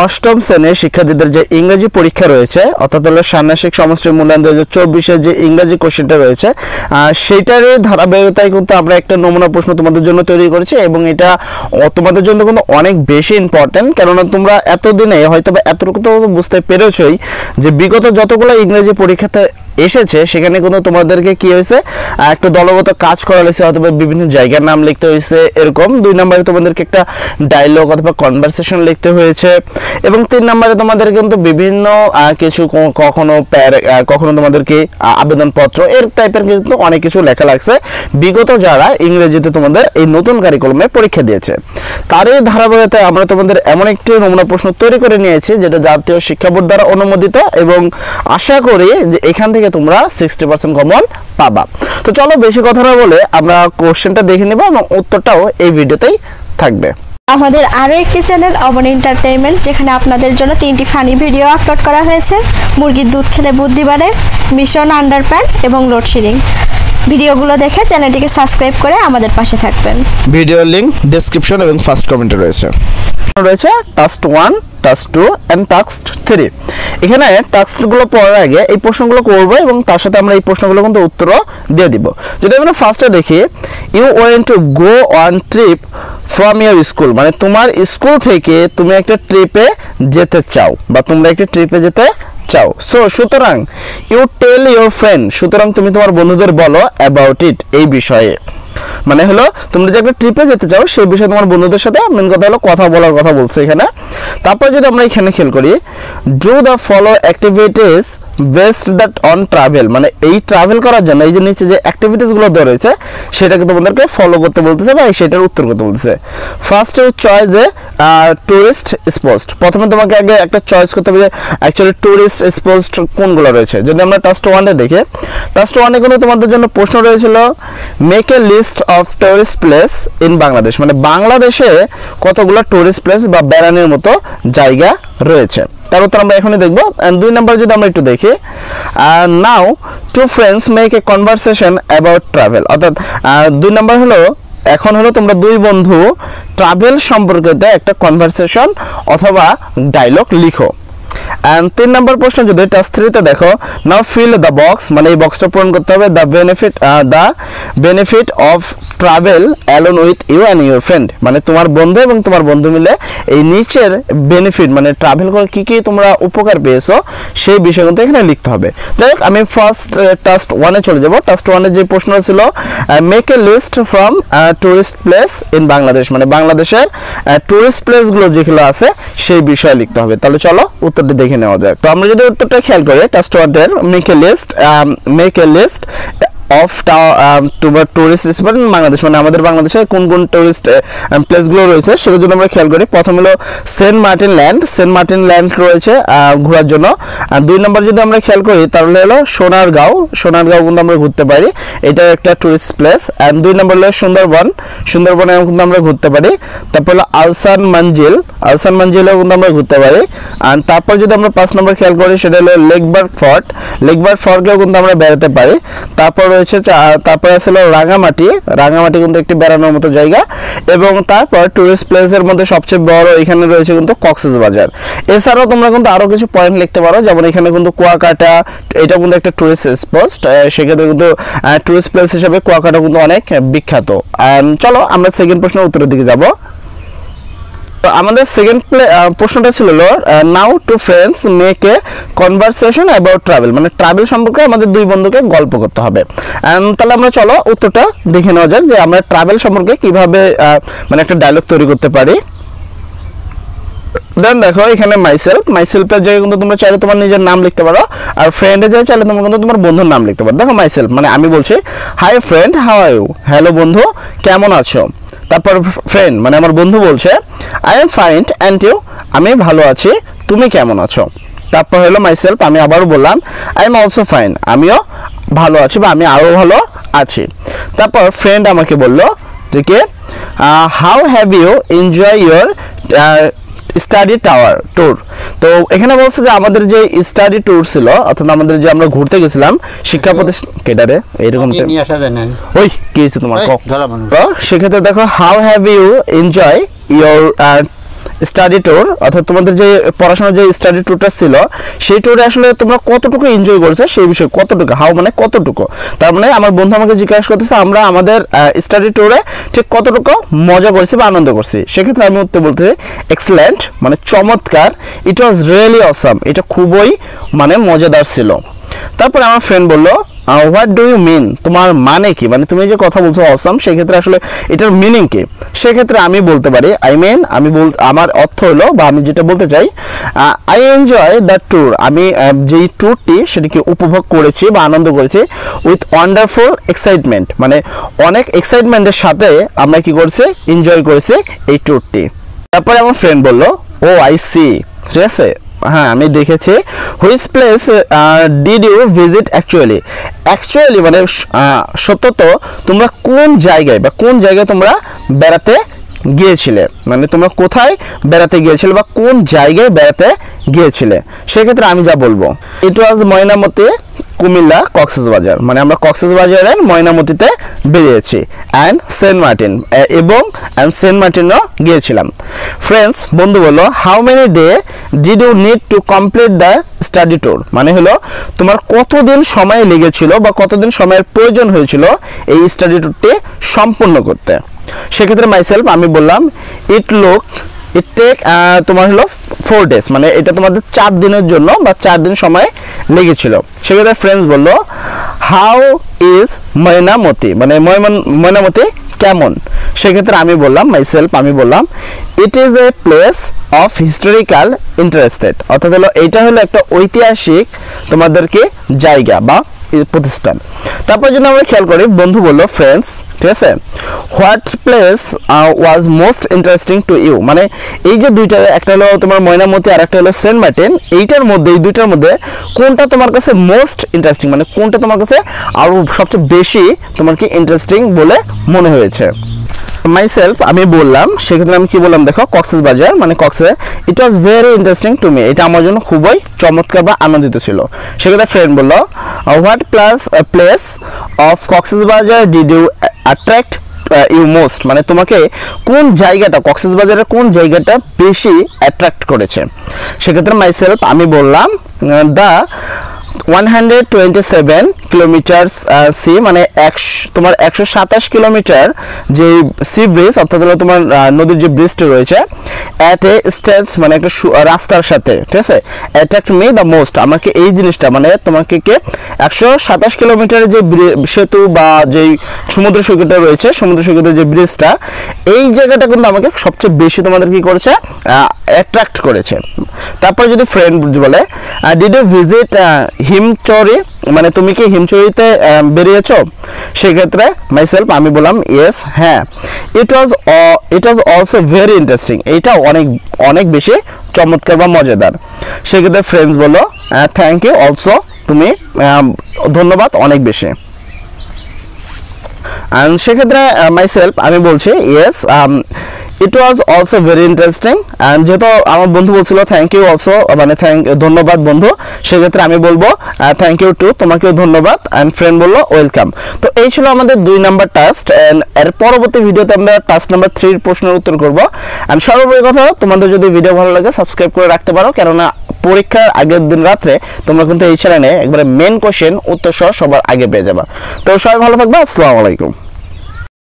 অষ্টম শ্রেণীর শিক্ষার্থীদের যে ইংরেজি পরীক্ষা রয়েছে অর্থাৎ হলো ষান্মাসিক সমষ্টি মূল্যায়ন 2024 যে ইংরেজি কোশ্চেনটা রয়েছে সেটারই ধারাবাহিকতায় কিন্তু আমরা একটা নমুনা প্রশ্ন তোমাদের জন্য তৈরি করেছি এবং এটা তোমাদের জন্য কিন্তু অনেক বেশি ইম্পর্টেন্ট, কেননা তোমরা এতদিনে হয়তো এতটুকু তো বুঝতে পেরেছই যে বিগত যতগুলো ইংরেজি পরীক্ষাতে এসেছে সেখানে কিন্তু তোমাদেরকে কি হয়েছে একটা দলগত কাজ করা হয়েছে অথবা বিভিন্ন জায়গার নাম লিখতে হয়েছে, এরকম 2 নম্বরে তোমাদেরকে একটা ডায়লগ অথবা কনভারসেশন লিখতে হয়েছে এবং 3 নম্বরে তোমাদের কিন্তু বিভিন্ন কিছু কখনো তোমাদেরকে আবেদনপত্র এর টাইপের কিন্তু অনেক কিছু লেখা লাগছে বিগত যারা ইংরেজিতে তোমাদের এই নতুন কারিকুলামে পরীক্ষা দিয়েছে। তারই ধারাবাহিকতায় আমরা তোমাদের এমন একটি নমুনা প্রশ্ন তৈরি করে নিয়েছি যেটা জাতীয় শিক্ষা বোর্ড দ্বারা অনুমোদিত এবং আশা করি যে এখান থেকে তোমরা 60% কমন পাবা। তো চলো বেশি কথা না বলে আমরা কোশ্চেনটা দেখে নেব এবং উত্তরটাও এই ভিডিওতেই থাকবে। আমাদের আরো একটি চ্যানেল অবন এন্টারটেইনমেন্ট, যেখানে আপনাদের জন্য 3টি ফানি ভিডিও আপলোড করা হয়েছে। মুরগির দুধ খেলে বুদ্ধি বাড়ে, মিশন আন্ডারপ্যান্ট এবং লোডশেডিং। ভিডিওগুলো দেখে চ্যানেলটিকে সাবস্ক্রাইব করে আমাদের পাশে থাকবেন। ভিডিওর লিংক ডেসক্রিপশন এবং ফার্স্ট কমেন্টে রয়েছে টাস্ক 1, টাস্ক 2 এন্ড টাস্ক 3। এখানে টাস্কগুলো পড়ার আগে এই প্রশ্নগুলো করব এবং তার সাথে আমরা এই প্রশ্নগুলো কিন্তু উত্তরও দিয়ে দিব। যদি আমরা ফার্স্টে দেখি, you went to go on trip from your school, মানে তোমার স্কুল থেকে তুমি একটা ট্রিপে যেতে চাও বা তোমরা একটা ট্রিপে যেতে চাও। সো সুতরাং ইউ টেল ইউর ফ্রেন্ড, সুতরাং তুমি তোমার বন্ধুদের বলো অ্যাবাউট ইট, এই বিষয়ে। মানে হলো তোমরা যে একটা ট্রিপে যেতে চাও সেই বিষয়ে তোমার বন্ধুদের সাথে মেন কথা হলো কথা বলার কথা বলছে এখানে। তারপর যদি আমরা এখানে খেয়াল করি, do the follow activities best that on travel, মানে এই ট্রাভেল করার জন্য এই যে নিচে যে অ্যাক্টিভিটিসগুলো দেওয়া রয়েছে সেটাকে তোমাদেরকে ফলো করতে বলতেছে বা সেটার উত্তর করতে বলতেছে। ফার্স্ট চয়েস এ টুরিস্ট স্পট, প্রথমে তোমাকে আগে একটা চয়েস করতে হবে যে অ্যাকচুয়ালি টুরিস্ট স্পট কোনগুলো রয়েছে। যদি আমরা টাস্ক 1-এ দেখি, টাস্ক 1-এ কিন্তু তোমাদের জন্য প্রশ্ন রয়েছিল make a list of tourist place in Bangladesh, মানে বাংলাদেশে কতগুলো টুরিস্ট প্লেস বা বেড়ানোর মতো জায়গা রয়েছে, তার উত্তর আমরা এখনই দেখবো। 2 নম্বর যদি আমরা একটু দেখি, now two friends make a conversation about travel, অর্থাৎ 2 নম্বর হলো এখন হলো তোমরা 2 বন্ধু ট্রাভেল সম্পর্কিত একটা কনভারসেশন অথবা ডায়লগ লিখো। এন্ড 3 নম্বর প্রশ্ন যদি টাস্ক 3-তে দেখো, নাও ফিল দ্য বক্স, মানে এই বক্সটা পূরণ করতে হবে the benefit of travel alone with you and your friend, মানে তোমার বন্ধু এবং তোমার বন্ধু মিলে এই নিচের বেনিফিট মানে ট্রাভেল করে কি কি তোমরা উপকার পেয়েছো সেই বিষয় কিন্তু এখানে লিখতে হবে। যাই হোক আমি ফার্স্ট টাস্ক 1-এ চলে যাব। টাস্ক 1-এ যে প্রশ্ন ছিল make a list from tourist place in Bangladesh, মানে বাংলাদেশের টুরিস্ট প্লেসগুলো যেগুলো আছে সেই বিষয়ে লিখতে হবে। তাহলে চলো উত্তরটি দেখে নেওয়া যায়। তো আমরা যদি উত্তরটা খেয়াল করি, টাস্ক 1-এর make a list of tourist spot in Bangladesh, মানে আমাদের বাংলাদেশে কোন কোন টুরিস্ট প্লেসগুলো রয়েছে সেগুলো যদি আমরা খেয়াল করি, প্রথম হলো সেন্ট মার্টিন ল্যান্ড রয়েছে ঘোরার জন্য। আর 2 নম্বর যদি আমরা খেয়াল করি তাহলে হলো সোনারগাঁও কিন্তু আমরা ঘুরতে পারি, এটা একটা টুরিস্ট প্লেস। অ্যান্ড 2 নম্বর হলো সুন্দরবনে কিন্তু আমরা ঘুরতে পারি। তারপর হলো আহসান মঞ্জিলেও কিন্তু আমরা ঘুরতে পারি। আর তারপর যদি আমরা 5 নম্বর খেয়াল করি সেটা হলো লেকবার্গ ফর্টকেও কিন্তু আমরা বেড়াতে পারি। তারপরে ছিল রাঙামাটি কিন্তু একটি বেড়ানোর মতো জায়গা। এবং তারপর টুরিস্ট প্লেসের মধ্যে সবচেয়ে বড় এখানে রয়েছে কিন্তু কক্সবাজার। এছাড়াও তোমরা কিন্তু আরো কিছু পয়েন্ট লিখতে পারো, যেমন এখানে কিন্তু কুয়াকাটা, এটা কিন্তু একটা টুরিস্ট স্পট, সেক্ষেত্রে কিন্তু টুরিস্ট প্লেস হিসেবে কুয়াকাটা কিন্তু অনেক বিখ্যাত। চলো আমরা সেকেন্ড প্রশ্নের উত্তরের দিকে যাব। আমাদের সেকেন্ড প্রশ্নটা ছিল now two friends make a conversation about travel, মানে ট্রাভেল সম্পর্কে আমাদের 2 বন্ধুকে গল্প করতে হবে। তাহলে আমরা চলো উত্তরটা দেখে নেওয়া যাক যে আমরা ট্রাভেল সম্পর্কে কিভাবে মানে একটা ডায়লগ তৈরি করতে পারি। দেন দেখো এখানে মাইসেলফের জায়গায় কিন্তু তোমরা চাইলে তোমার নিজের নাম লিখতে পারো, আর ফ্রেন্ডের জায়গায় চাইলে তোমরা কিন্তু তোমার বন্ধুর নাম লিখতে পারো। দেখো মাইসেলফ মানে আমি বলছি hi friend how are you, hello বন্ধু কেমন আছো। তারপর ফ্রেন্ড মানে আমার বন্ধু বলছে I am fine and you, আমি ভালো আছি তুমি কেমন আছো। তারপর হলো মাইসেলফ আমি আবারও বললাম আই এম অলসো ফাইন, আমিও ভালো আছি বা আমি আরও ভালো আছি। তারপর ফ্রেন্ড আমাকে বললো যে কি how have you enjoy your study tour. তো এখানে বলছে যে আমাদের যে স্টাডি ট্যুর ছিল অর্থাৎ আমাদের যে আমরা ঘুরতে গেছিলাম শিক্ষা প্রতিষ্ঠান কেডারে এইরকম ওই কি হয়েছে তোমার, সেক্ষেত্রে দেখো how have you enjoy your study tour, অর্থাৎ তোমাদের যে পড়াশোনার যে স্টাডি ট্যুরটা ছিল সেই ট্যুরে আসলে তোমরা কতটুকু এনজয় করেছো সেই বিষয়ে, কতটুকু, হাউ মানে কতটুকু। তার মানে আমার বন্ধু আমাকে জিজ্ঞাসা করতেছে আমরা আমাদের স্টাডি ট্যুরে ঠিক কতটুকু মজা করছি বা আনন্দ করছি। সেক্ষেত্রে আমি উত্তর বলতেছি এক্সেলেন্ট, মানে চমৎকার। ইট ওয়াজ রিয়েলি অসাম, এটা খুবই মানে মজাদার ছিল। তারপরে আমার ফ্রেন্ড বললো হোয়াট ডু ইউ মিন, তোমার মানে কি, মানে তুমি যে কথা বলছো অসাম, সেক্ষেত্রে আসলে এটার মিনিং কি। সেক্ষেত্রে আমি বলতে পারি আমার অর্থ হলো বা আমি যেটা বলতে চাই আই এনজয় দ্য ট্যুর, আমি যেই ট্যুরটি সেটিকে উপভোগ করেছি বা আনন্দ করেছি উইথ ওয়ান্ডারফুল এক্সাইটমেন্ট, মানে অনেক এক্সাইটমেন্টের সাথে আমরা কি করেছি, এনজয় করেছি এই ট্যুরটি। তারপরে আমার ফ্রেন্ড বললো ও আই সি, ঠিক আছে, হ্যাঁ আমি দেখেছি। Which place did you visit actually, মানে সত্যত তোমরা কোন জায়গায় বা কোন জায়গায় তোমরা বেড়াতে গিয়েছিলে, মানে তোমরা কোথায় বেড়াতে গিয়েছিলে বা কোন জায়গায় বেড়াতে গিয়েছিলে। সেক্ষেত্রে আমি যা বলবো ইট ওয়াজ ময়নামতি, কুমিল্লা, কক্সবাজার, মানে আমরা কক্সবাজারের ময়নামতিতে বেরিয়েছি অ্যান্ড সেন্ট মার্টিনও গিয়েছিলাম। ফ্রেন্ডস, বন্ধু বললো how many day did you need to complete the study tour, মানে হলো তোমার কতদিন সময় লেগেছিল বা কতদিন সময়ের প্রয়োজন হয়েছিল এই স্টাডি ট্যুরটি সম্পূর্ণ করতে। সেক্ষেত্রে মাইসেলফ আমি বললাম ইট টেক তোমার হলো 4 days, মানে এটা তোমাদের 4 দিনের জন্য বা 4 দিন সময় লেগেছিল। সেক্ষেত্রে ফ্রেন্ডস বললো হাউ ইজ ময়নামতি, মানে ময়নামতি কেমন। সেক্ষেত্রে আমি বললাম আমি বললাম it is a place of historical interested, অর্থাৎ হলো এইটা হলো একটা ঐতিহাসিক তোমাদেরকে জায়গা বা প্রতিষ্ঠান। তারপর যদি আমরা খেয়াল করি, বন্ধু বললো ফ্রেন্ডস, ঠিক আছে, what place was most interesting to you, মানে এই যে দুইটা, একটা হলো তোমার ময়নামতি আর একটা হলো সেন্ট মার্টিন, এই দুইটার মধ্যে কোনটা তোমার কাছে মোস্ট ইন্টারেস্টিং, মানে কোনটা তোমার কাছে আরো সবচেয়ে বেশি তোমার কি ইন্টারেস্টিং বলে মনে হয়েছে। মাইসেলফ আমি বললাম, সেক্ষেত্রে আমি কি বললাম দেখো, কক্সবাজার, মানে it was very interesting to me, এটা আমার জন্য খুবই চমৎকার বা আনন্দিত ছিল। সেক্ষেত্রে ফ্রেন্ড বললো what place of Cox's Bazar did you attract you most, মানে তোমাকে কোন জায়গাটা, কক্সবাজারের কোন জায়গাটা বেশি অ্যাট্রাক্ট করেছে। সেক্ষেত্রে মাইসেলফ আমি বললাম দ্য 127 কিলোমিটার্স সি, মানে তোমার 127 কিলোমিটার যে সি ব্রিজ, অর্থাৎ হলো তোমার নদীর যে ব্রিজটি রয়েছে অ্যাট এ স্টেজ, মানে একটা রাস্তার সাথে, ঠিক আছে, অ্যাট্রাক্ট মি দ্য মোস্ট, আমাকে এই জিনিসটা, মানে তোমাকে 127 কিলোমিটারের যে সেতু বা যেই সমুদ্র সৈকতটা রয়েছে, সমুদ্র সৈকতের যে ব্রিজটা, এই জায়গাটা কিন্তু আমাকে সবচেয়ে বেশি তোমাদের কি করেছে, অ্যাট্রাক্ট করেছে। তারপর যদি ফ্রেন্ড বলে ডিড ইউ ভিজিট হিমচরি, মানে তুমি কি হিমচরিতে বেরিয়েছো। সেক্ষেত্রে মাইসেলফ আমি বললাম ইয়েস, হ্যাঁ। ইট ওয়াজ অলসো ভেরি ইন্টারেস্টিং, এইটা অনেক বেশি চমৎকার বা মজাদার। সেক্ষেত্রে ফ্রেন্ডস বললো থ্যাংক ইউ অলসো, তুমি ধন্যবাদ অনেক বেশি। অ্যান্ড সেক্ষেত্রে মাইসেলফ আমি বলছি yes it was also very interesting, and যেহেতু আমার বন্ধু বলছিল থ্যাংক ইউ অলসো, মানে ধন্যবাদ বন্ধু, সেক্ষেত্রে আমি বলবো থ্যাংক ইউ টু, তোমাকেও ধন্যবাদ। অ্যান্ড ফ্রেন্ড বললো ওয়েলকাম। তো এই ছিল আমাদের 2 নাম্বার টাস্ক, অ্যান্ড এর পরবর্তী ভিডিওতে আমরা টাস্ক নাম্বার 3 প্রশ্নের উত্তর করবো। অ্যান্ড সর্বোপরি কথা, তোমাদের যদি ভিডিও ভালো লাগে সাবস্ক্রাইব করে রাখতে পারো, কেননা পরীক্ষার আগের দিন রাত্রে তোমরা কিন্তু এই চ্যানেলে একবারে মেন কোশ্চেন উত্তর সহ সবার আগে পেয়ে যাবা। তো সবাই ভালো থাকবে, আসসালামু আলাইকুম।